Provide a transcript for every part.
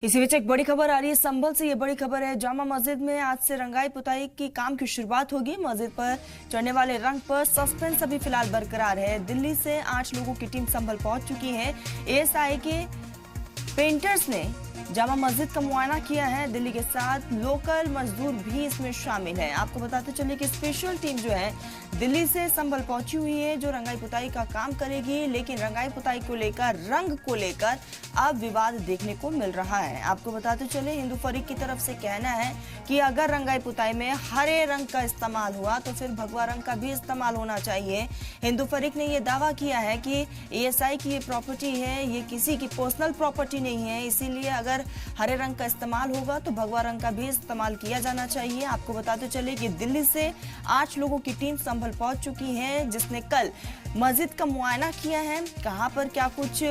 इसी बीच एक बड़ी खबर आ रही है संभल से। ये बड़ी खबर है, जामा मस्जिद में आज से रंगाई पुताई की काम की शुरुआत होगी। मस्जिद पर चढ़ने वाले रंग पर सस्पेंस अभी फिलहाल बरकरार है। दिल्ली से 8 लोगों की टीम संभल पहुंच चुकी है। एएसआई के पेंटर्स ने जामा मस्जिद का मुआयना किया है। दिल्ली के साथ लोकल मजदूर भी इसमें शामिल है। आपको बताते चलिए कि स्पेशल टीम जो है दिल्ली से संभल पहुंची हुई है, जो रंगाई पुताई का काम करेगी। लेकिन रंगाई पुताई को लेकर, रंग को लेकर अब विवाद देखने को मिल रहा है। आपको बताते चले, हिंदू फरीक की तरफ से कहना है कि अगर रंगाई पुताई में हरे रंग का इस्तेमाल हुआ तो फिर भगवा रंग का भी इस्तेमाल होना चाहिए। हिंदू फरीक ने यह दावा किया है कि एएसआई की ये प्रॉपर्टी है, ये किसी की पर्सनल प्रॉपर्टी नहीं है, इसीलिए अगर हरे रंग का इस्तेमाल होगा तो भगवा रंग का भी इस्तेमाल किया जाना चाहिए। आपको बताते चले कि दिल्ली से 8 लोगों की टीम संभल पहुंच चुकी है, जिसने कल मस्जिद का मुआयना किया है। कहां पर क्या कुछ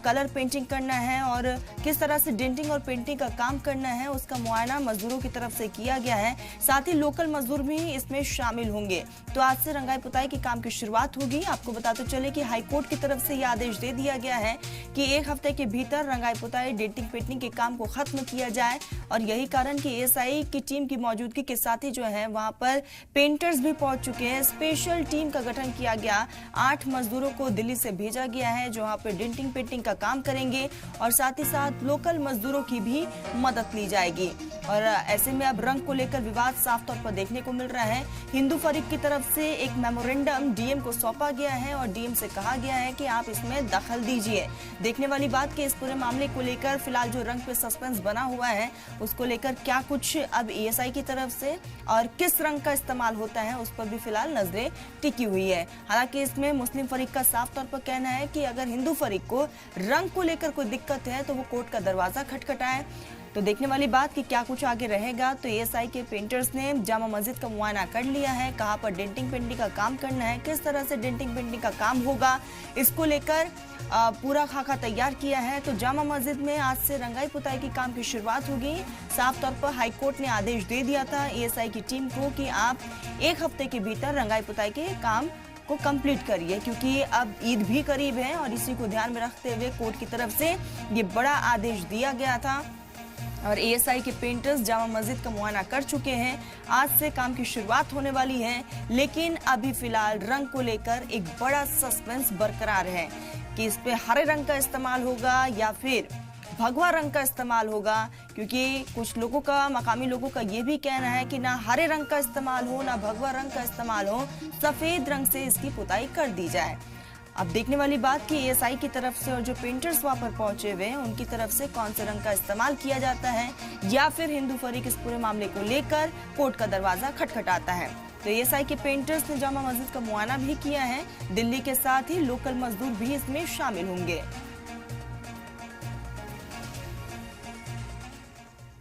कलर पेंटिंग करना है और किस तरह से डेंटिंग और पेंटिंग का काम करना है, उसका मुआयना मजदूरों की तरफ से किया गया है। साथ ही लोकल मजदूर भी इसमें शामिल होंगे। तो आज से रंगाई पुताई के काम की शुरुआत होगी। आपको बताते चले कि हाईकोर्ट की तरफ से यह आदेश दे दिया गया है कि 1 हफ्ते के भीतर रंगाई पुताई, डेंटिंग पेंटिंग के काम को खत्म किया जाए। और यही कारण कि एएसआई की टीम की मौजूदगी के साथ ही जो है वहां पर पेंटर्स भी पहुंच चुके हैं। स्पेशल टीम का गठन किया गया। 8 मजदूरों को दिल्ली से भेजा गया है, जो वहां पर डेंटिंग पेंटिंग का काम करेंगे और साथ ही साथ लोकल मजदूरों की भी मदद ली जाएगी। और ऐसे में अब रंग को लेकर विवाद साफ तौर पर देखने को मिल रहा है। हिंदू फरीक की तरफ से एक मेमोरेंडम डीएम को सौंपा गया है और डीएम से कहा गया है कि आप इसमें दखल दीजिए। देखने वाली बात कि इस पूरे मामले को लेकर फिलहाल जो रंग पे सस्पेंस बना हुआ है, उसको लेकर क्या कुछ अब एएसआई की तरफ से और किस रंग का इस्तेमाल होता है, उस पर भी फिलहाल नजरें टिकी हुई है। हालांकि इसमें मुस्लिम फरीक का साफ तौर पर कहना है कि अगर हिंदू फरीक को रंग को लेकर कोई दिक्कत है तो वो कोर्ट का दरवाजा खटखटाए। तो देखने वाली बात कि क्या कुछ आगे रहेगा। तो एएसआई के पेंटर्स ने जामा मस्जिद का मुआयना कर लिया है, कहां पर डेंटिंग पेंटिंग का काम करना है, किस तरह से डेंटिंग पेंटिंग का काम होगा, इसको लेकर पूरा खाका तैयार किया है। तो जामा मस्जिद में आज से रंगाई पुताई की काम की शुरुआत होगी। साफ तौर पर हाईकोर्ट ने आदेश दे दिया था एएसआई की टीम को कि आप 1 हफ्ते के भीतर रंगाई पुताई के काम को कंप्लीट करिए, क्योंकि अब ईद भी करीब है और इसी को ध्यान में रखते हुए कोर्ट की तरफ से ये बड़ा आदेश दिया गया था। और एएसआई के पेंटर्स जामा मस्जिद का मुआयना कर चुके हैं। आज से काम की शुरुआत होने वाली है, लेकिन अभी फिलहाल रंग को लेकर एक बड़ा सस्पेंस बरकरार है कि इस पे हरे रंग का इस्तेमाल होगा या फिर भगवा रंग का इस्तेमाल होगा। क्योंकि कुछ लोगों का, मकामी लोगों का ये भी कहना है कि ना हरे रंग का इस्तेमाल हो, ना भगवा रंग का इस्तेमाल हो, सफेद रंग से इसकी पुताई कर दी जाए। अब देखने वाली बात कि एएसआई की तरफ से और जो पेंटर्स वहां पर पहुंचे हुए हैं उनकी तरफ से कौन से रंग का इस्तेमाल किया जाता है, या फिर हिंदू फरीक इस पूरे मामले को लेकर कोर्ट का दरवाजा खटखटाता है। तो एएसआई के पेंटर्स ने जामा मस्जिद का मुआयना भी किया है। दिल्ली के साथ ही लोकल मजदूर भी इसमें शामिल होंगे।